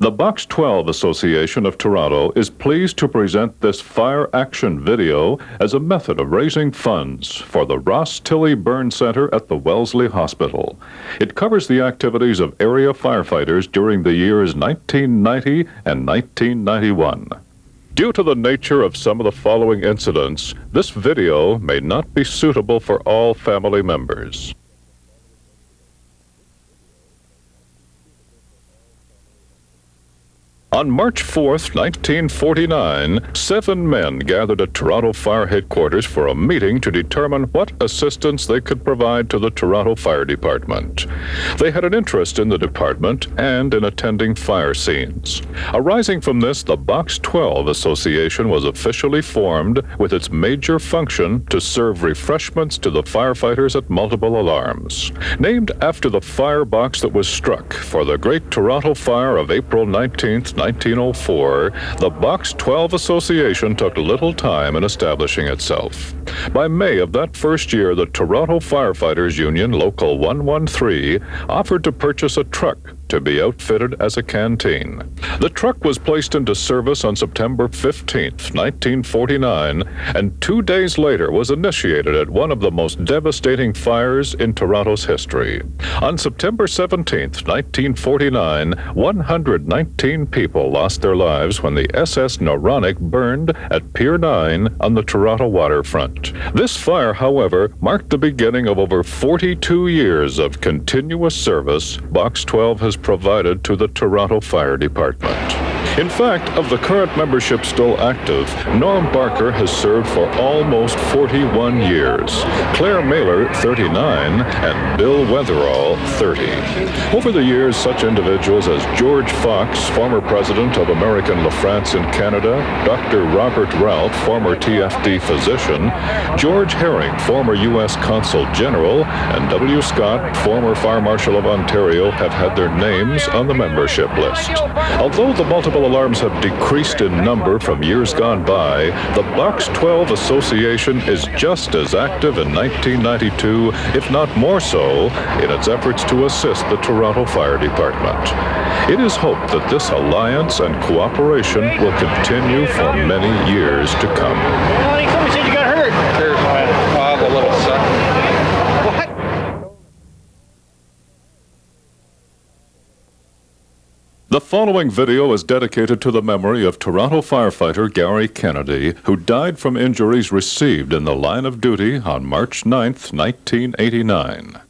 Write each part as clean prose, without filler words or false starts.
The Box 12 Association of Toronto is pleased to present this fire action video as a method of raising funds for the Ross Tilley Burn Center at the Wellesley Hospital. It covers the activities of area firefighters during the years 1990 and 1991. Due to the nature of some of the following incidents, this video may not be suitable for all family members. On March 4th, 1949, 7 men gathered at Toronto Fire Headquarters for a meeting to determine what assistance they could provide to the Toronto Fire Department. They had an interest in the department and in attending fire scenes. Arising from this, the Box 12 Association was officially formed with its major function to serve refreshments to the firefighters at multiple alarms. Named after the firebox that was struck for the Great Toronto Fire of April 19th, 1904, the Box 12 Association took little time in establishing itself. By May of that first year, the Toronto Firefighters Union Local 113 offered to purchase a truck to be outfitted as a canteen. The truck was placed into service on September 15th, 1949, and 2 days later was initiated at one of the most devastating fires in Toronto's history. On September 17th, 1949, 119 people lost their lives when the SS Noronic burned at Pier 9 on the Toronto waterfront. This fire, however, marked the beginning of over 42 years of continuous service Box 12 has provided to the Toronto Fire Department. In fact, of the current membership still active, Norm Barker has served for almost 41 years, Claire Mailer, 39, and Bill Weatherall, 30. Over the years, such individuals as George Fox, former president of American LaFrance in Canada, Dr. Robert Ralph, former TFD physician, George Herring, former U.S. Consul General, and W. Scott, former Fire Marshal of Ontario, have had their names on the membership list. Although the multiple alarms have decreased in number from years gone by, the Box 12 Association is just as active in 1992, if not more so, in its efforts to assist the Toronto Fire Department. It is hoped that this alliance and cooperation will continue for many years to come. Honey, somebody said you got hurt. I'll have a little son. The following video is dedicated to the memory of Toronto firefighter Gary Kennedy, who died from injuries received in the line of duty on March 9th, 1989.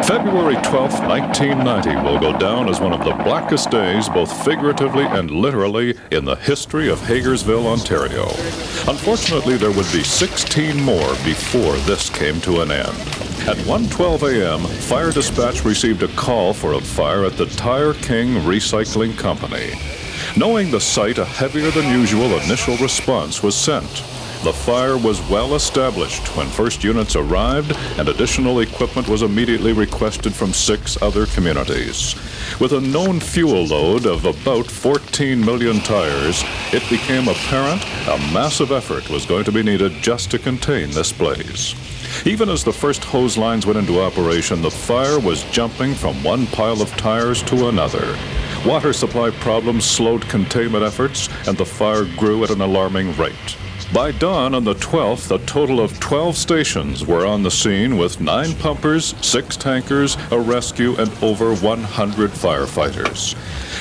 February 12, 1990 will go down as one of the blackest days, both figuratively and literally, in the history of Hagersville, Ontario. Unfortunately, there would be 16 more before this came to an end. At 1:12 a.m., fire dispatch received a call for a fire at the Tire King Recycling Company. Knowing the site, a heavier than usual initial response was sent. The fire was well established when first units arrived, and additional equipment was immediately requested from 6 other communities. With a known fuel load of about 14 million tires, it became apparent a massive effort was going to be needed just to contain this blaze. Even as the first hose lines went into operation, the fire was jumping from one pile of tires to another. Water supply problems slowed containment efforts, and the fire grew at an alarming rate. By dawn on the 12th, a total of 12 stations were on the scene with 9 pumpers, 6 tankers, a rescue, and over 100 firefighters.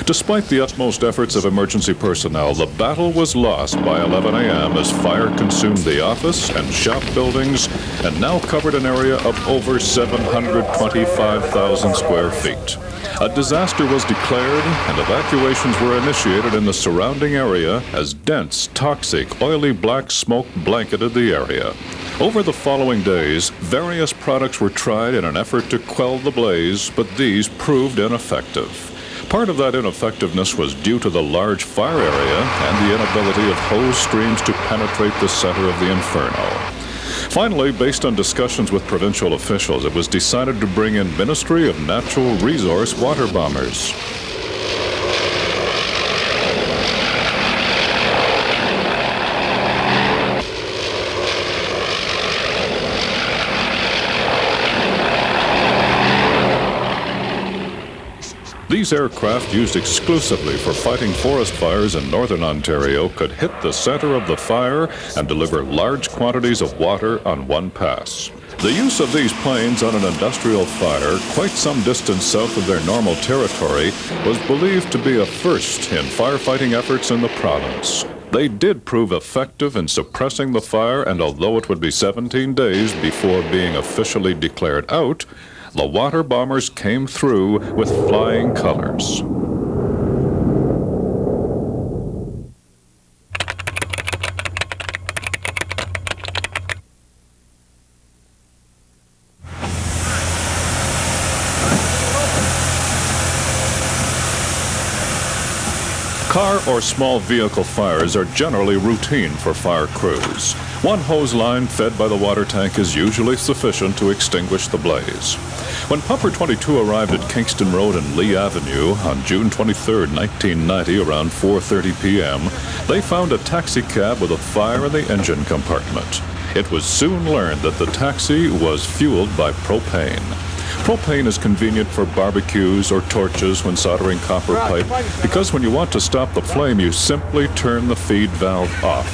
Despite the utmost efforts of emergency personnel, the battle was lost by 11 a.m. as fire consumed the office and shop buildings and now covered an area of over 725,000 square feet. A disaster was declared and evacuations were initiated in the surrounding area as dense, toxic, oily black smoke blanketed the area. Over the following days, various products were tried in an effort to quell the blaze, but these proved ineffective. Part of that ineffectiveness was due to the large fire area and the inability of hose streams to penetrate the center of the inferno. Finally, based on discussions with provincial officials, it was decided to bring in Ministry of Natural Resource water bombers. These aircraft, used exclusively for fighting forest fires in northern Ontario, could hit the center of the fire and deliver large quantities of water on one pass. The use of these planes on an industrial fire, quite some distance south of their normal territory, was believed to be a first in firefighting efforts in the province. They did prove effective in suppressing the fire, and although it would be 17 days before being officially declared out, the water bombers came through with flying colors. Car or small vehicle fires are generally routine for fire crews. One hose line fed by the water tank is usually sufficient to extinguish the blaze. When Pumper 22 arrived at Kingston Road and Lee Avenue on June 23, 1990, around 4:30 p.m., they found a taxi cab with a fire in the engine compartment. It was soon learned that the taxi was fueled by propane. Propane is convenient for barbecues or torches when soldering copper pipe, because when you want to stop the flame, you simply turn the feed valve off.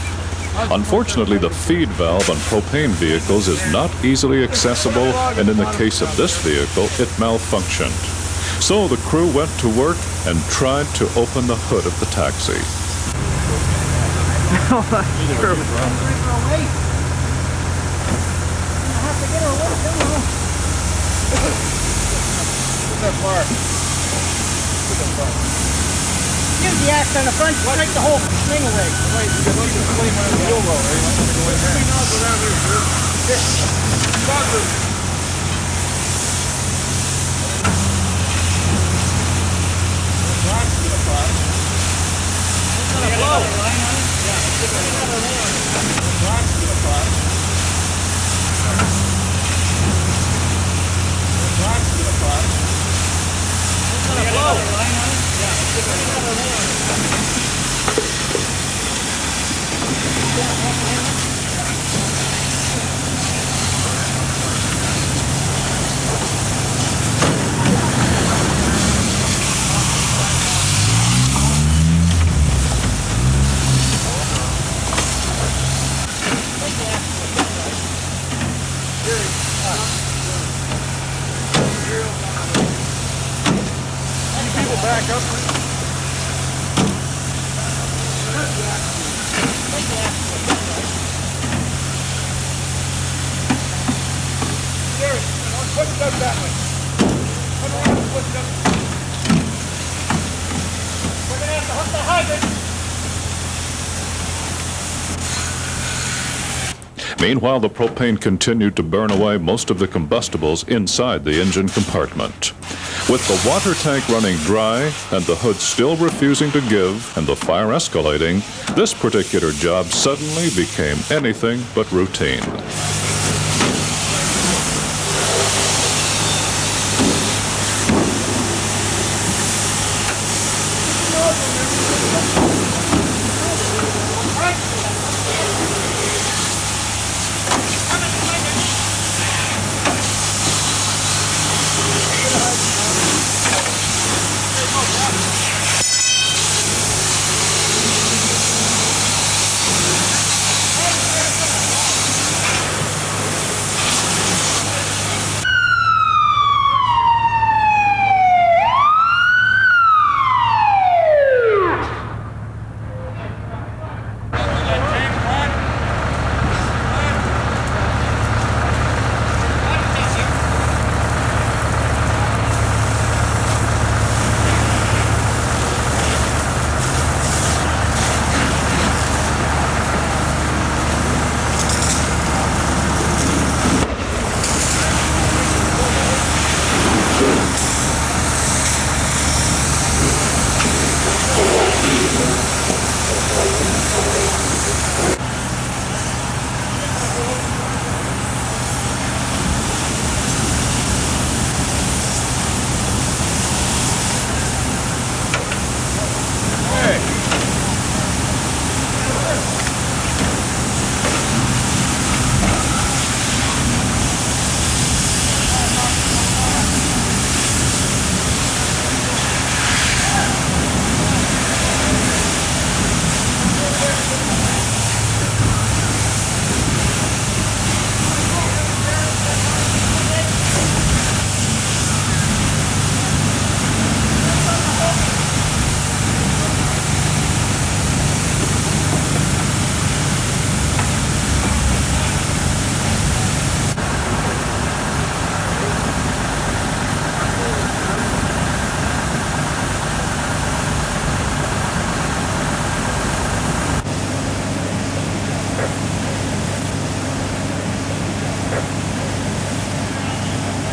Unfortunately, the feed valve on propane vehicles is not easily accessible, and in the case of this vehicle, it malfunctioned. So the crew went to work and tried to open the hood of the taxi. Oh, that's true. Give the axe on the front, strike the whole thing away. Meanwhile, the propane continued to burn away most of the combustibles inside the engine compartment. With the water tank running dry and the hood still refusing to give and the fire escalating, this particular job suddenly became anything but routine.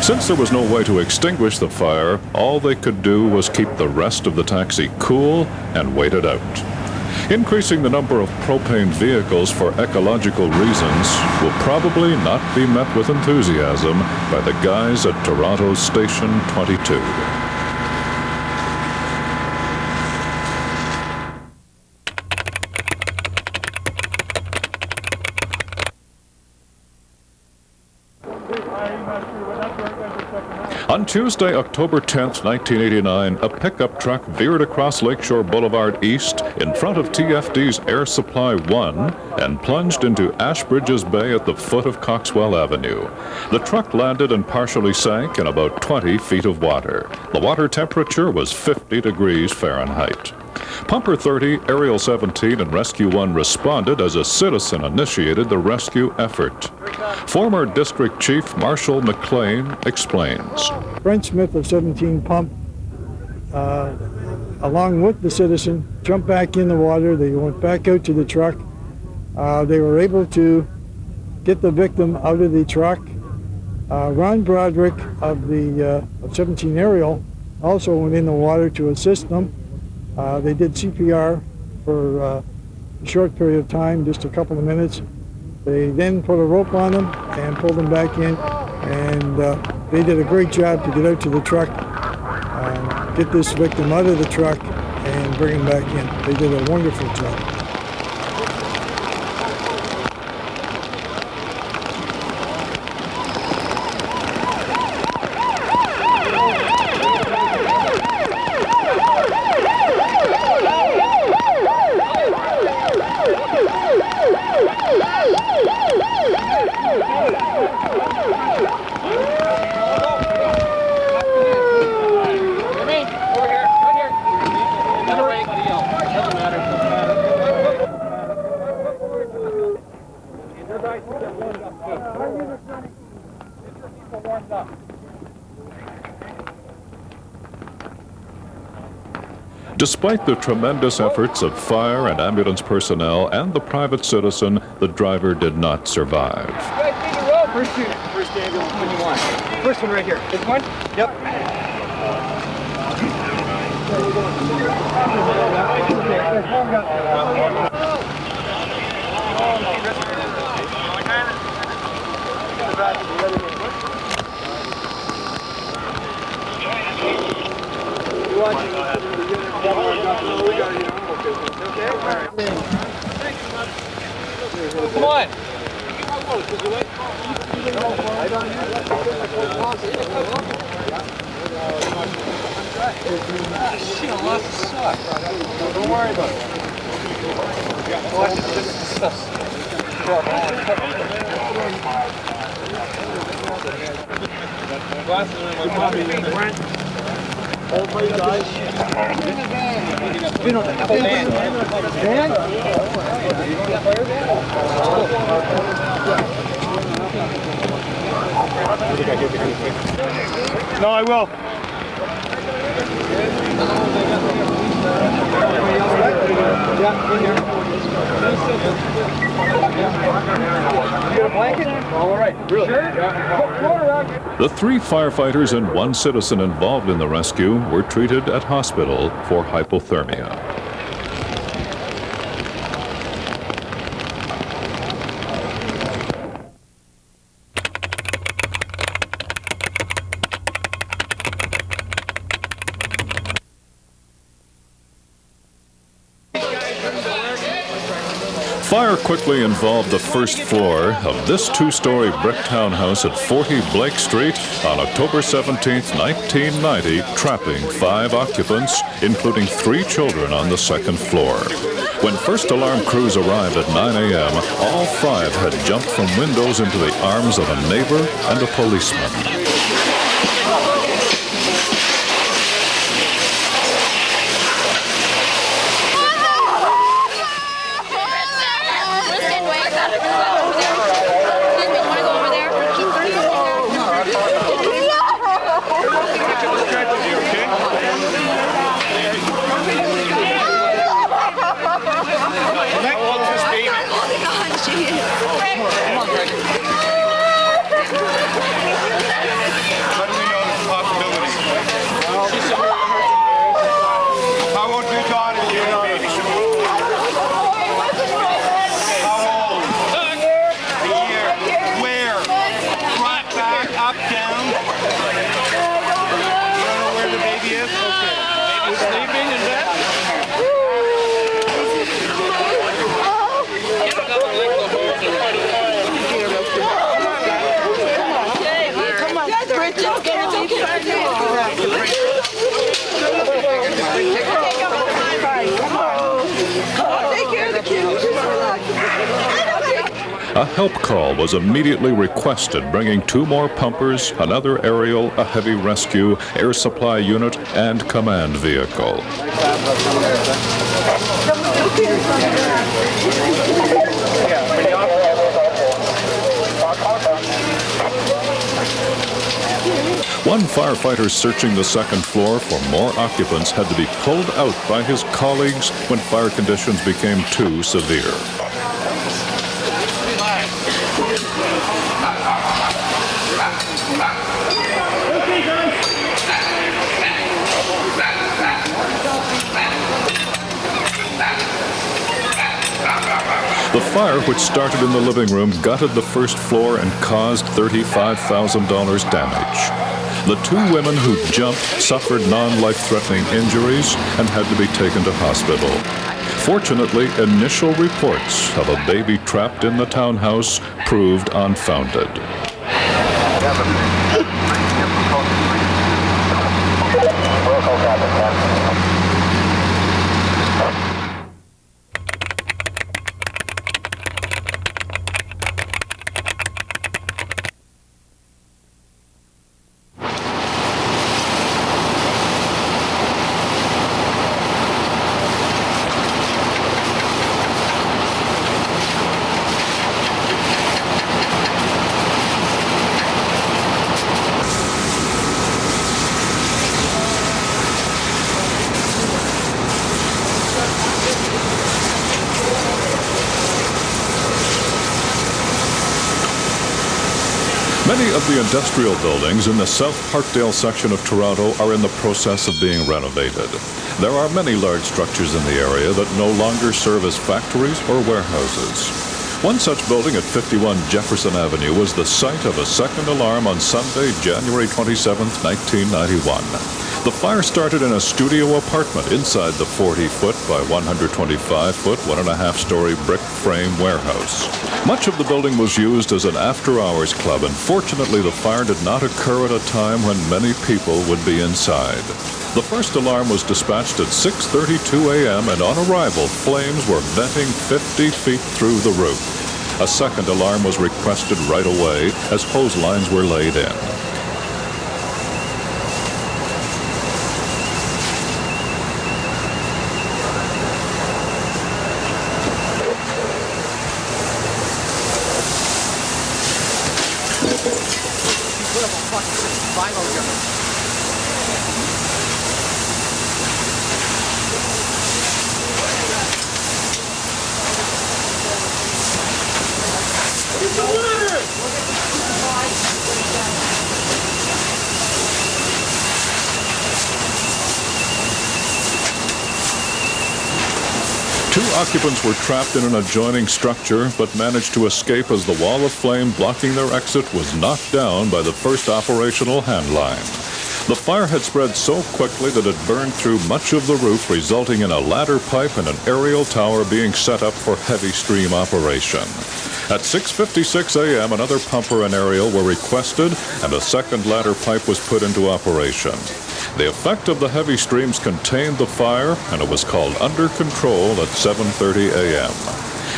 Since there was no way to extinguish the fire, all they could do was keep the rest of the taxi cool and wait it out. Increasing the number of propane vehicles for ecological reasons will probably not be met with enthusiasm by the guys at Toronto's Station 22. On Tuesday, October 10th, 1989, a pickup truck veered across Lakeshore Boulevard East in front of TFD's Air Supply 1 and plunged into Ashbridges Bay at the foot of Coxwell Avenue. The truck landed and partially sank in about 20 feet of water. The water temperature was 50 degrees Fahrenheit. Pumper 30, Aerial 17, and Rescue 1 responded as a citizen initiated the rescue effort. Former District Chief Marshall McLean explains. Brent Smith of 17 Pump, along with the citizen, jumped back in the water. They went back out to the truck. They were able to get the victim out of the truck. Ron Broderick of 17 Aerial also went in the water to assist them. They did CPR for a short period of time, just a couple of minutes. They then put a rope on them and pulled them back in, and they did a great job to get out to the truck, get this victim out of the truck, and bring him back in. They did a wonderful job. Despite the tremendous efforts of fire and ambulance personnel and the private citizen, the driver did not survive. First ambulance, when you want. First one right here. This one? Yep. Come on. Shit, I lost the sock. Don't worry about it. Watch it, this stuff's glasses are in my pocket. Everybody dies. Been on the van? No, I will. Yeah, in here. You got a blanket? All right. Really? Sure? The 3 firefighters and 1 citizen involved in the rescue were treated at hospital for hypothermia. Fire quickly involved the first floor of this 2-story brick townhouse at 40 Blake Street on October 17, 1990, trapping 5 occupants, including 3 children on the 2nd floor. When first alarm crews arrived at 9 a.m., all 5 had jumped from windows into the arms of a neighbor and a policeman. up, down. You don't know where the baby is? Okay. Baby's sleeping in bed? A help call was immediately requested, bringing 2 more pumpers, another aerial, a heavy rescue, air supply unit, and command vehicle. One firefighter searching the second floor for more occupants had to be pulled out by his colleagues when fire conditions became too severe. The fire, which started in the living room, gutted the first floor and caused $35,000 damage. The 2 women who jumped suffered non-life-threatening injuries and had to be taken to hospital. Fortunately, initial reports of a baby trapped in the townhouse proved unfounded. Many of the industrial buildings in the South Parkdale section of Toronto are in the process of being renovated. There are many large structures in the area that no longer serve as factories or warehouses. One such building at 51 Jefferson Avenue was the site of a second alarm on Sunday, January 27, 1991. The fire started in a studio apartment inside the 40-foot by 125-foot, 1.5-story brick frame warehouse. Much of the building was used as an after-hours club, and fortunately the fire did not occur at a time when many people would be inside. The first alarm was dispatched at 6:32 a.m., and on arrival, flames were venting 50 feet through the roof. A second alarm was requested right away as hose lines were laid in. Two occupants were trapped in an adjoining structure, but managed to escape as the wall of flame blocking their exit was knocked down by the first operational hand line. The fire had spread so quickly that it burned through much of the roof, resulting in a ladder pipe and an aerial tower being set up for heavy stream operation. At 6:56 a.m., another pumper and aerial were requested, and a second ladder pipe was put into operation. The effect of the heavy streams contained the fire, and it was called under control at 7:30 a.m.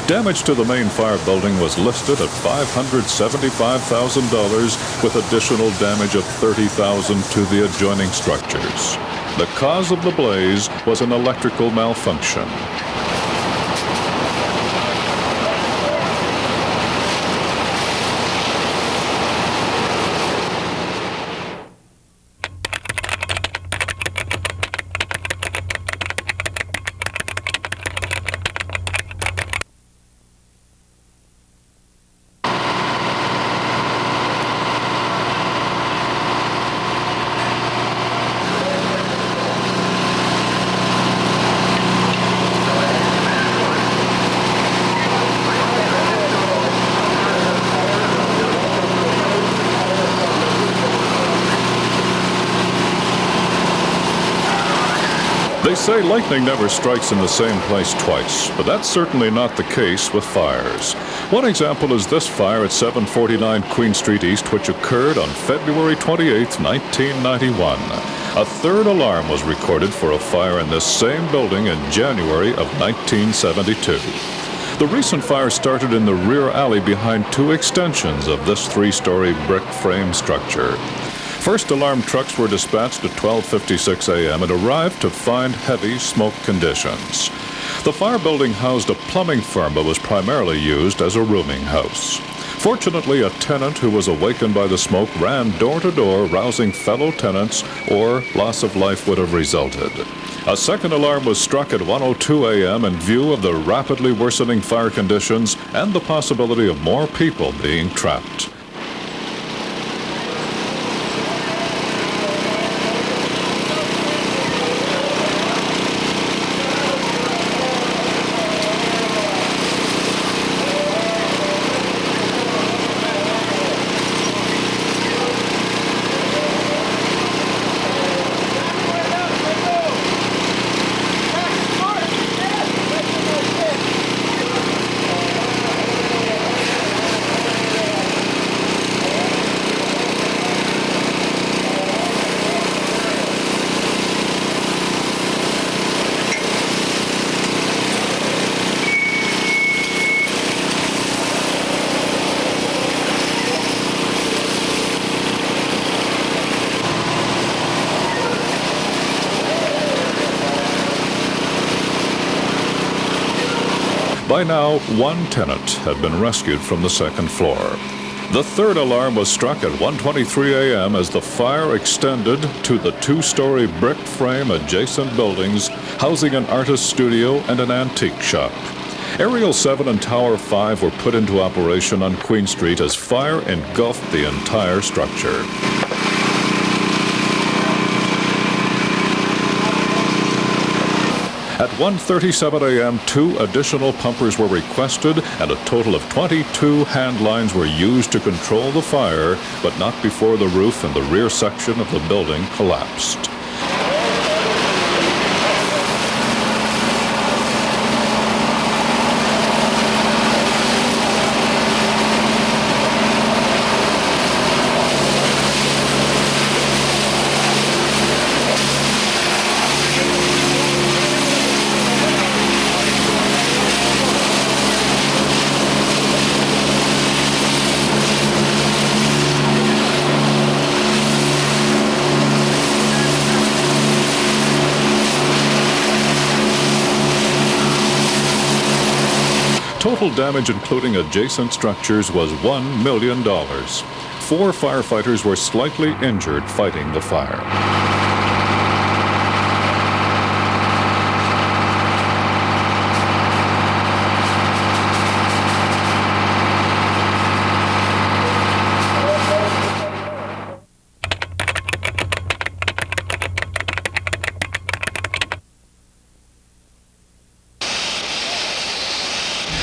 Damage to the main fire building was listed at $575,000, with additional damage of $30,000 to the adjoining structures. The cause of the blaze was an electrical malfunction. They say lightning never strikes in the same place twice, but that's certainly not the case with fires. One example is this fire at 749 Queen Street East, which occurred on February 28, 1991. A third alarm was recorded for a fire in this same building in January of 1972. The recent fire started in the rear alley behind two extensions of this three-story brick frame structure. First alarm trucks were dispatched at 12:56 a.m. and arrived to find heavy smoke conditions. The fire building housed a plumbing firm but was primarily used as a rooming house. Fortunately, a tenant who was awakened by the smoke ran door to door, rousing fellow tenants, or loss of life would have resulted. A second alarm was struck at 1:02 a.m. in view of the rapidly worsening fire conditions and the possibility of more people being trapped. By now, one tenant had been rescued from the second floor. The third alarm was struck at 1:23 a.m. as the fire extended to the two-story brick frame adjacent buildings housing an artist studio and an antique shop. Aerial 7 and Tower 5 were put into operation on Queen Street as fire engulfed the entire structure. At 1:37 a.m., 2 additional pumpers were requested, and a total of 22 hand lines were used to control the fire, but not before the roof and the rear section of the building collapsed. Total damage, including adjacent structures, was $1 million. 4 firefighters were slightly injured fighting the fire.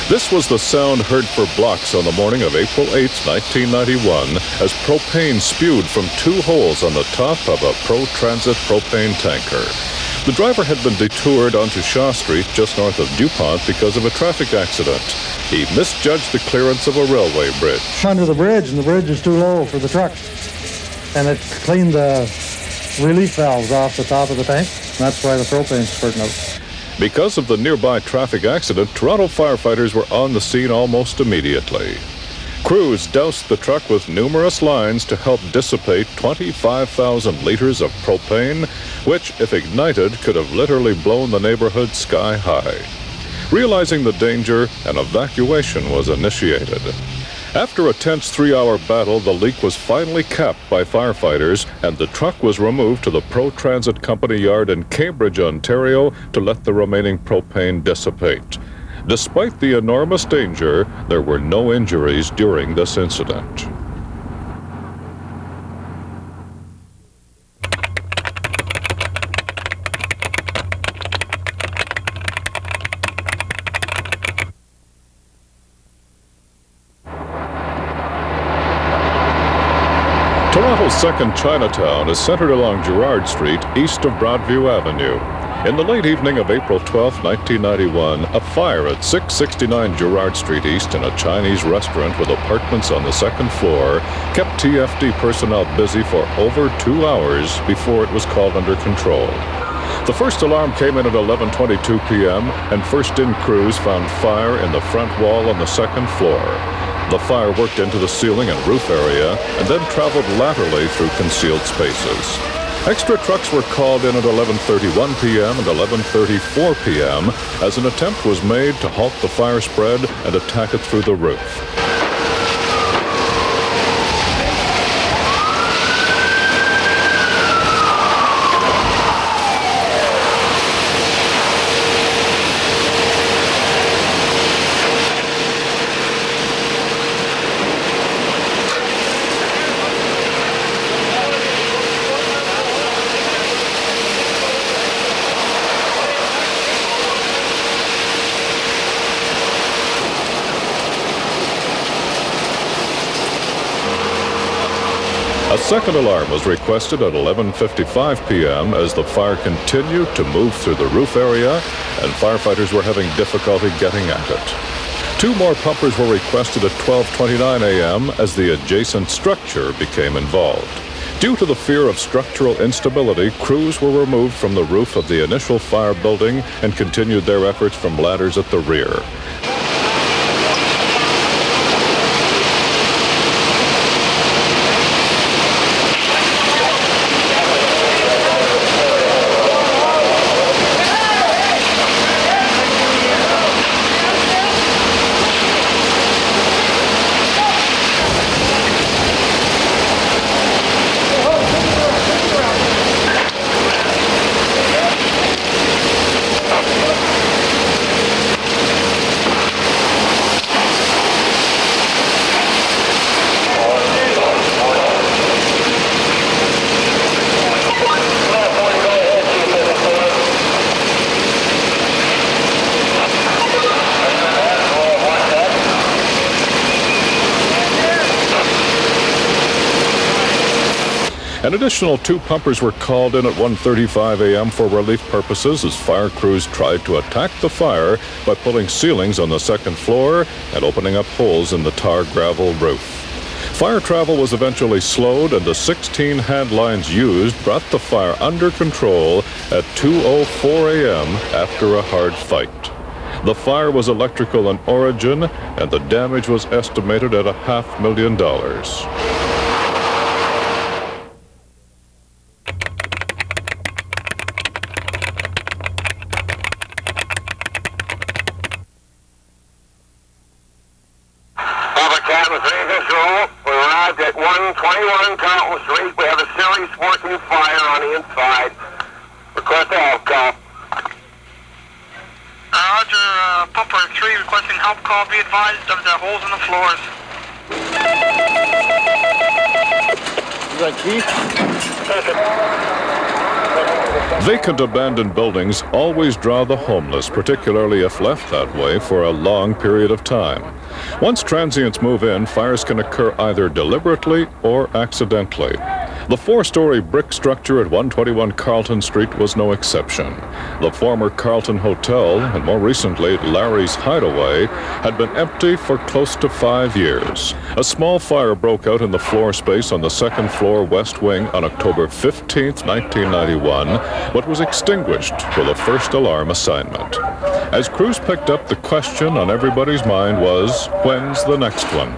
This was the sound heard for blocks on the morning of April 8, 1991, as propane spewed from 2 holes on the top of a pro-transit propane tanker. The driver had been detoured onto Shaw Street just north of DuPont because of a traffic accident. He misjudged the clearance of a railway bridge. Under the bridge, and the bridge is too low for the truck. And it cleaned the relief valves off the top of the tank. That's why the propane's spurting out. Because of the nearby traffic accident, Toronto firefighters were on the scene almost immediately. Crews doused the truck with numerous lines to help dissipate 25,000 liters of propane, which, if ignited, could have literally blown the neighborhood sky high. Realizing the danger, an evacuation was initiated. After a tense 3-hour battle, the leak was finally capped by firefighters, and the truck was removed to the Pro Transit Company yard in Cambridge, Ontario, to let the remaining propane dissipate. Despite the enormous danger, there were no injuries during this incident. Toronto's second Chinatown is centered along Gerrard Street, east of Broadview Avenue. In the late evening of April 12, 1991, a fire at 669 Girard Street East in a Chinese restaurant with apartments on the second floor kept TFD personnel busy for over 2 hours before it was called under control. The first alarm came in at 11:22 p.m., and first-in crews found fire in the front wall on the second floor. The fire worked into the ceiling and roof area and then traveled laterally through concealed spaces. Extra trucks were called in at 11:31 p.m. and 11:34 p.m. as an attempt was made to halt the fire spread and attack it through the roof. A second alarm was requested at 11:55 p.m. as the fire continued to move through the roof area and firefighters were having difficulty getting at it. 2 more pumpers were requested at 12:29 a.m. as the adjacent structure became involved. Due to the fear of structural instability, crews were removed from the roof of the initial fire building and continued their efforts from ladders at the rear. An additional 2 pumpers were called in at 1:35 a.m. for relief purposes as fire crews tried to attack the fire by pulling ceilings on the second floor and opening up holes in the tar gravel roof. Fire travel was eventually slowed and the 16 hand lines used brought the fire under control at 2:04 a.m. after a hard fight. The fire was electrical in origin and the damage was estimated at $500,000. We arrived at 121 Carlton Street. We have a serious working fire on the inside. Request a help call. Roger, pumper 3 requesting help call. Be advised of the holes in the floors. Is that Keith? Vacant abandoned buildings always draw the homeless, particularly if left that way for a long period of time. Once transients move in, fires can occur either deliberately or accidentally. The 4-story brick structure at 121 Carlton Street was no exception. The former Carlton Hotel, and more recently Larry's Hideaway, had been empty for close to 5 years. A small fire broke out in the floor space on the second floor west wing on October 15, 1991, but was extinguished with a first alarm assignment. As crews picked up, the question on everybody's mind was, when's the next one?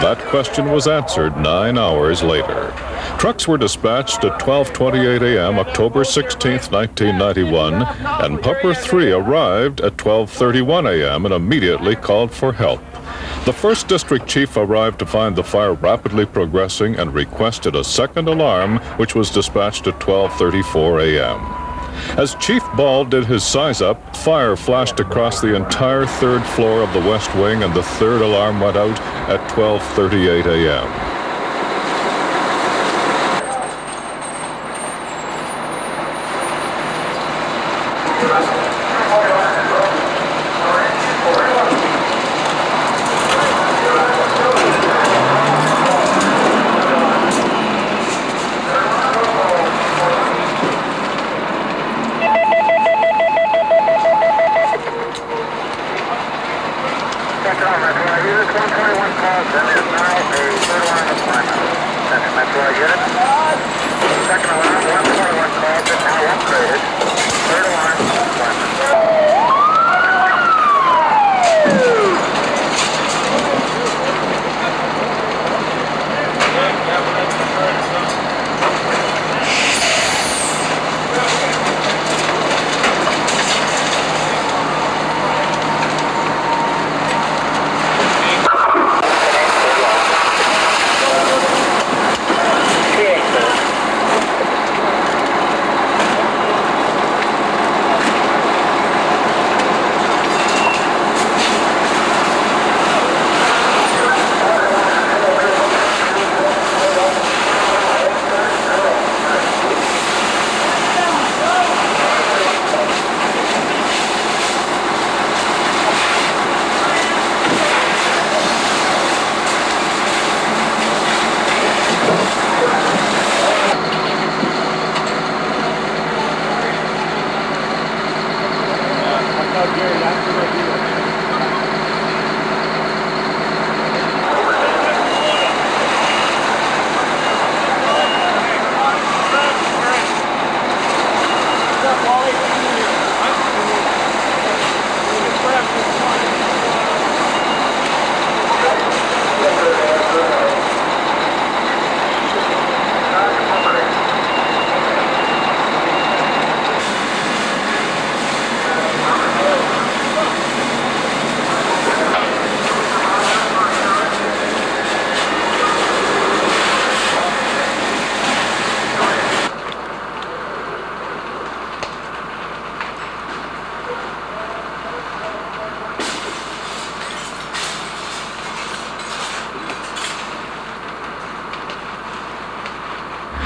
That question was answered 9 hours later. Trucks were dispatched at 12:28 a.m. October 16, 1991, and Pumper 3 arrived at 12:31 a.m. and immediately called for help. The 1st District Chief arrived to find the fire rapidly progressing and requested a second alarm, which was dispatched at 12:34 a.m. As Chief Ball did his size-up, fire flashed across the entire 3rd floor of the West Wing, and the 3rd alarm went out at 12:38 a.m.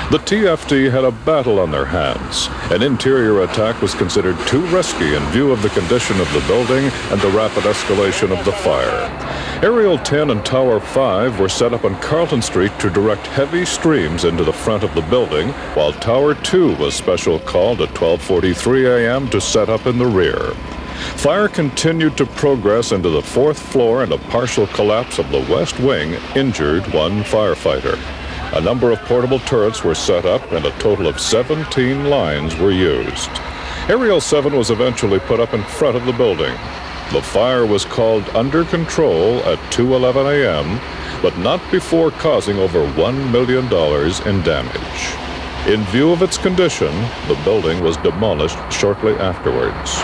The TFD had a battle on their hands. An interior attack was considered too risky in view of the condition of the building and the rapid escalation of the fire. Aerial 10 and Tower 5 were set up on Carlton Street to direct heavy streams into the front of the building, while Tower 2 was special called at 12:43 a.m. to set up in the rear. Fire continued to progress into the 4th floor, and a partial collapse of the west wing injured one firefighter. A number of portable turrets were set up, and a total of 17 lines were used. Aerial 7 was eventually put up in front of the building. The fire was called under control at 2:11 a.m., but not before causing over $1 million in damage. In view of its condition, the building was demolished shortly afterwards.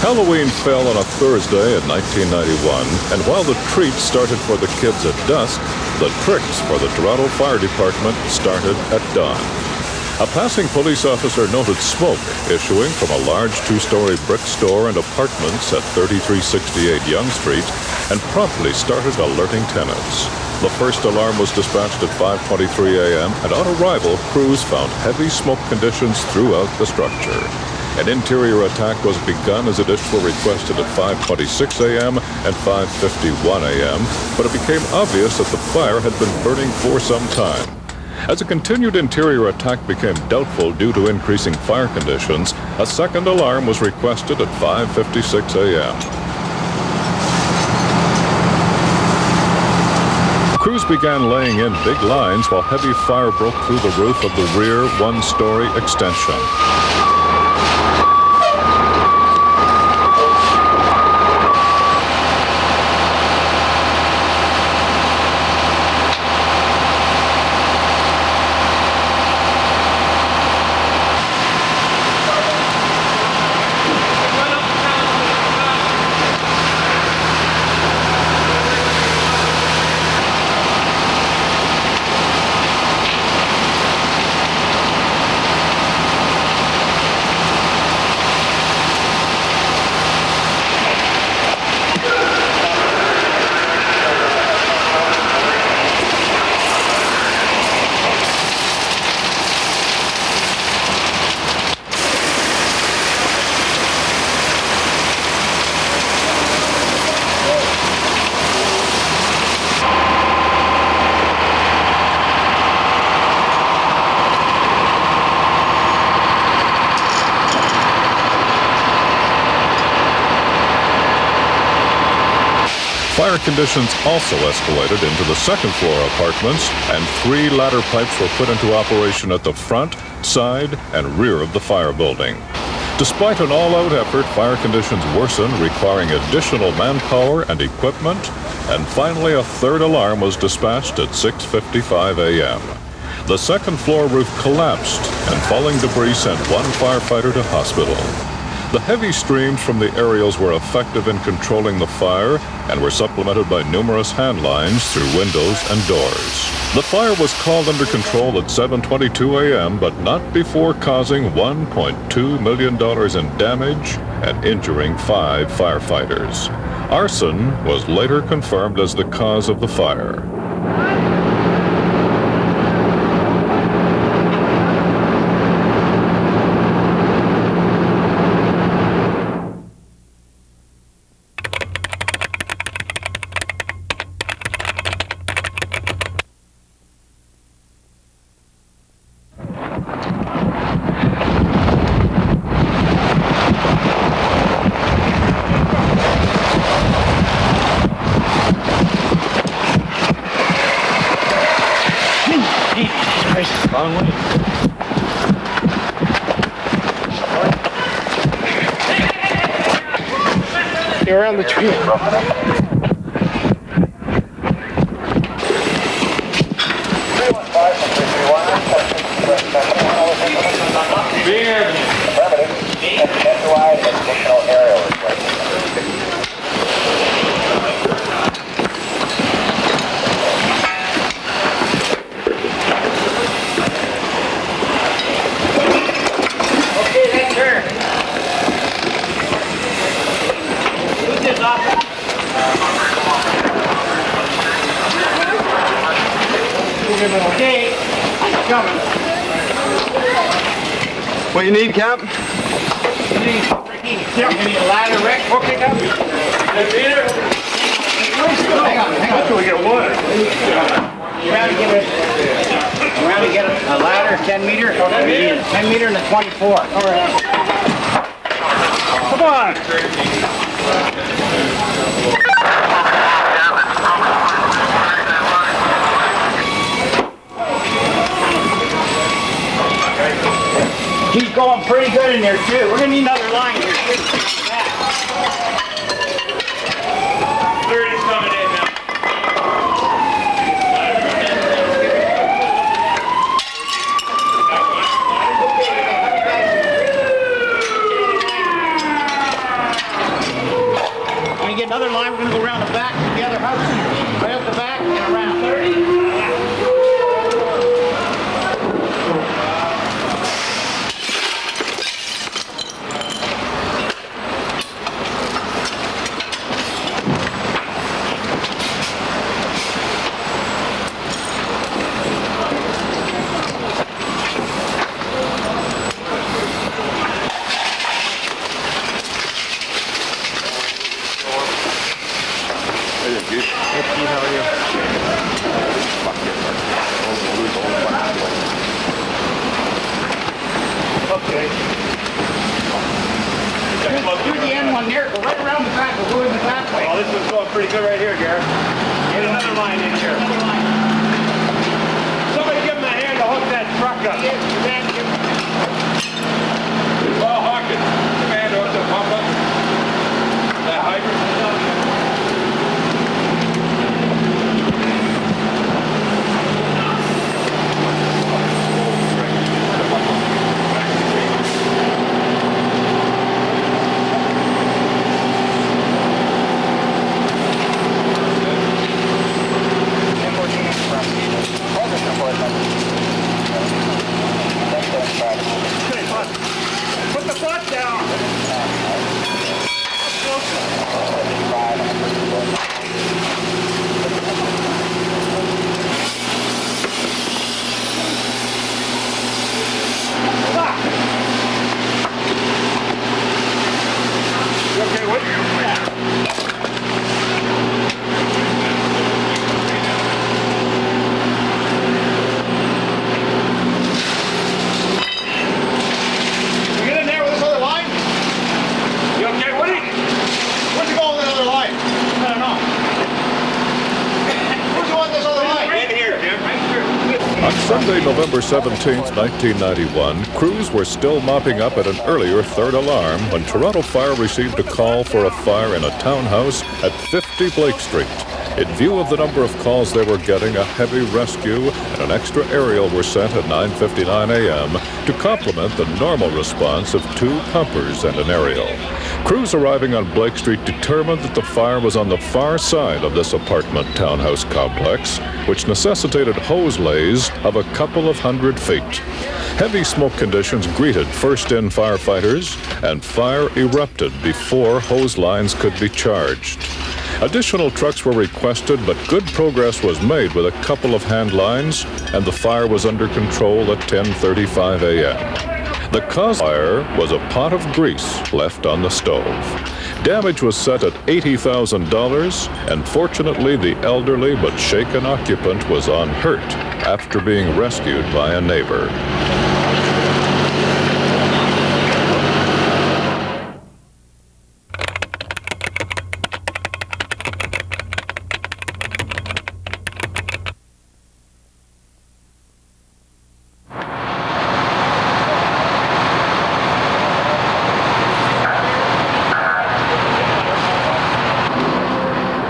Halloween fell on a Thursday in 1991, and while the treats started for the kids at dusk, the tricks for the Toronto Fire Department started at dawn. A passing police officer noted smoke issuing from a large two-story brick store and apartments at 3368 Yonge Street, and promptly started alerting tenants. The first alarm was dispatched at 5:23 a.m., and on arrival, crews found heavy smoke conditions throughout the structure. An interior attack was begun as additions were requested at 5:26 a.m. and 5:51 a.m., but it became obvious that the fire had been burning for some time. As a continued interior attack became doubtful due to increasing fire conditions, a second alarm was requested at 5:56 a.m. Crews began laying in big lines while heavy fire broke through the roof of the rear one-story extension. Fire conditions also escalated into the second floor apartments, and 3 ladder pipes were put into operation at the front, side, and rear of the fire building. Despite an all-out effort, fire conditions worsened, requiring additional manpower and equipment, and finally a third alarm was dispatched at 6:55 a.m. The second floor roof collapsed, and falling debris sent 1 firefighter to hospital. The heavy streams from the aerials were effective in controlling the fire and were supplemented by numerous hand lines through windows and doors. The fire was called under control at 7:22 a.m., but not before causing $1.2 million in damage and injuring 5 firefighters. Arson was later confirmed as the cause of the fire. You're around the tree. Okay, coming. What you need, Cap? You need a ladder, Rick? Okay, come. Peter? Hang on. Until we get wood. You want to get a ladder, 10 meter? 10 meter and a 24. All right. Come on. He's going pretty good in there too. We're gonna need another line here too. 30's coming in now. When we get another line, we're gonna go around the back to the other house. Right up the back and around. 30. Do the end one there, go right around the back, we'll go in the back way. Oh, this one's going pretty good right here, Garrett. Get another line in here. Somebody give him a hand to hook that truck up. Well, Hawkins, give him a hand to hook the pump up. That hydrant. Sunday, November 17, 1991, crews were still mopping up at an earlier third alarm when Toronto Fire received a call for a fire in a townhouse at 50 Blake Street. In view of the number of calls they were getting, a heavy rescue and an extra aerial were sent at 9:59 a.m. to complement the normal response of 2 pumpers and an aerial. Crews arriving on Blake Street determined that the fire was on the far side of this apartment townhouse complex, which necessitated hose lays of a couple of hundred feet. Heavy smoke conditions greeted first-in firefighters, and fire erupted before hose lines could be charged. Additional trucks were requested, but good progress was made with a couple of hand lines, and the fire was under control at 10:35 a.m. The cause of the fire was a pot of grease left on the stove. Damage was set at $80,000, and fortunately the elderly but shaken occupant was unhurt after being rescued by a neighbor.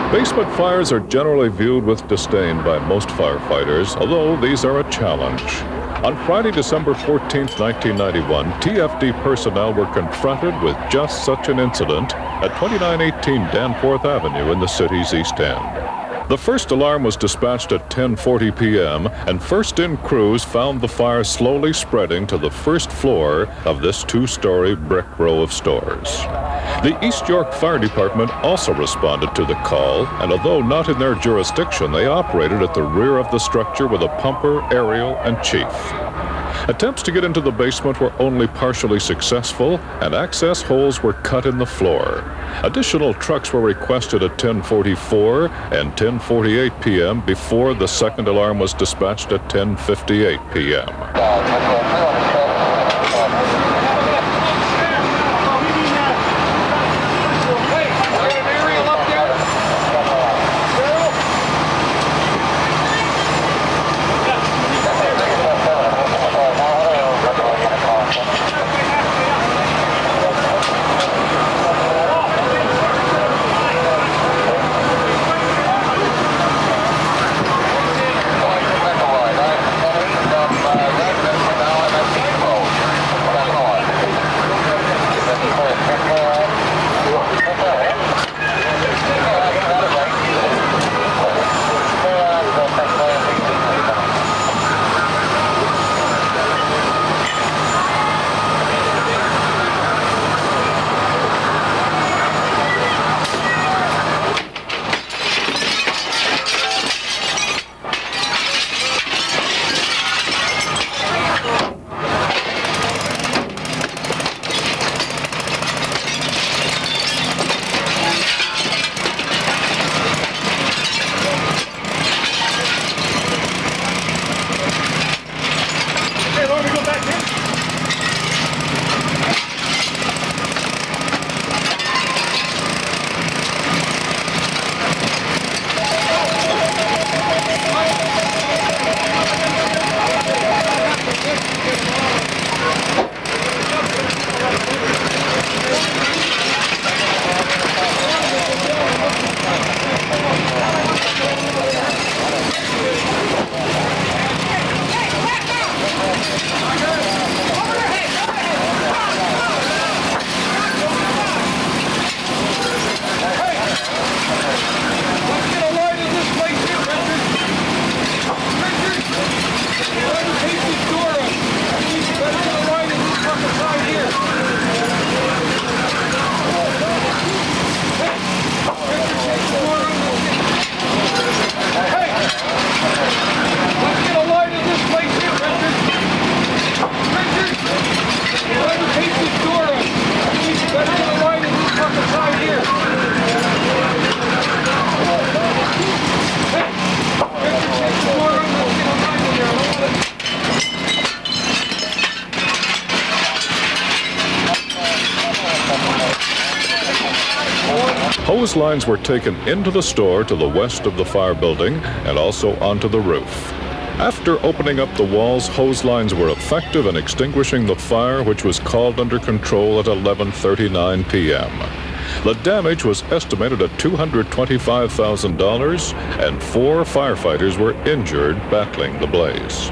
Basement fires are generally viewed with disdain by most firefighters, although these are a challenge. On Friday, December 14, 1991, TFD personnel were confronted with just such an incident at 2918 Danforth Avenue in the city's East End. The first alarm was dispatched at 10:40 p.m., and first-in crews found the fire slowly spreading to the first floor of this 2-story brick row of stores. The East York Fire Department also responded to the call, and although not in their jurisdiction, they operated at the rear of the structure with a pumper, aerial, and chief. Attempts to get into the basement were only partially successful, and access holes were cut in the floor. Additional trucks were requested at 10:44 and 10:48 p.m. before the second alarm was dispatched at 10:58 p.m. Hose lines were taken into the store to the west of the fire building and also onto the roof. After opening up the walls, hose lines were effective in extinguishing the fire, which was called under control at 11:39 p.m. The damage was estimated at $225,000, and 4 firefighters were injured battling the blaze.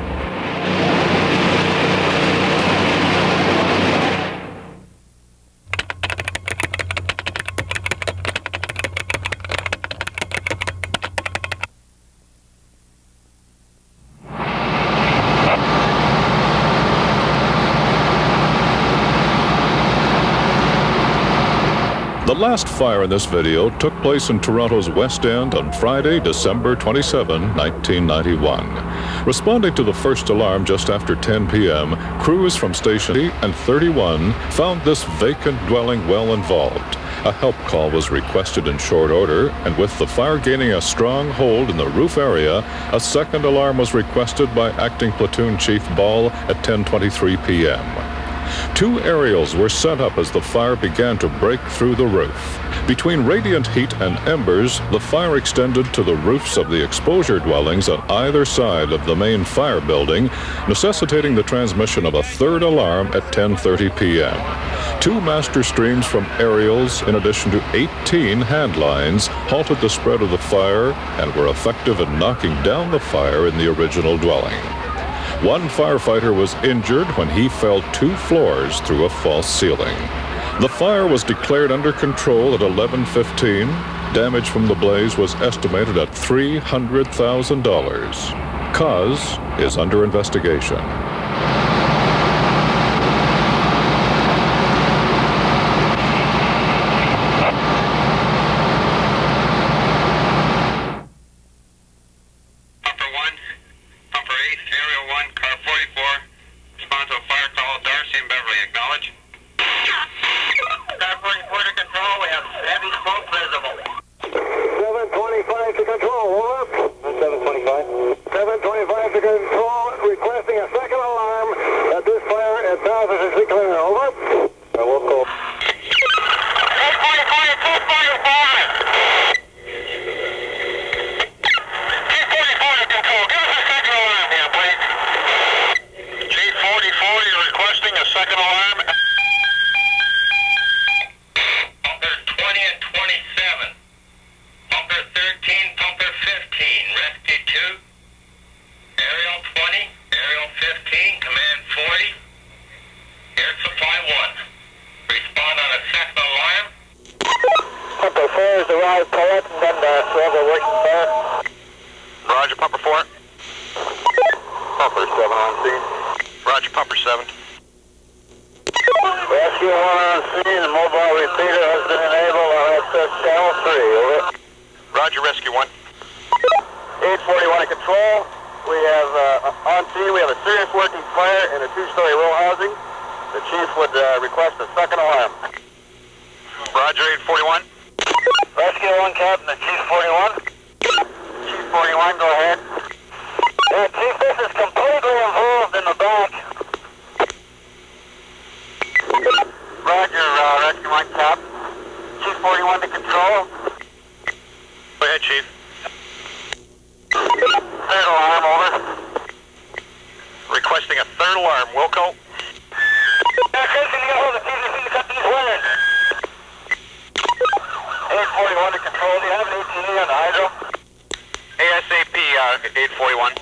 The last fire in this video took place in Toronto's West End on Friday, December 27, 1991. Responding to the first alarm just after 10 p.m., crews from Station 8 and 31 found this vacant dwelling well involved. A help call was requested in short order, and with the fire gaining a strong hold in the roof area, a second alarm was requested by Acting Platoon Chief Ball at 10:23 p.m. 2 aerials were set up as the fire began to break through the roof. Between radiant heat and embers, the fire extended to the roofs of the exposure dwellings on either side of the main fire building, necessitating the transmission of a third alarm at 10:30 p.m. 2 master streams from aerials, in addition to 18 hand lines, halted the spread of the fire and were effective in knocking down the fire in the original dwelling. 1 firefighter was injured when he fell 2 floors through a false ceiling. The fire was declared under control at 11:15. Damage from the blaze was estimated at $300,000. Cause is under investigation. Roger, pumper 4. Pumper 7 on scene. Roger, pumper 7. Rescue 1 on scene. The mobile repeater has been enabled on access channel 3. Over. Roger, rescue 1. 841 in control. We have on scene. We have a serious working fire in a 2-story row housing. The chief would request a second alarm. Roger, 841. Rescue 1, Captain. The Chief 41. Chief 41, go ahead. Chief, this is completely involved in the back. Roger, Rescue 1, Captain. Chief 41 to control. Go ahead, Chief. Third alarm, over. Requesting a third alarm, Wilco. Attention, you hold the TVC to cut these wires. 841 to control. Do you have an ATE on the hydro? ASAP, 841.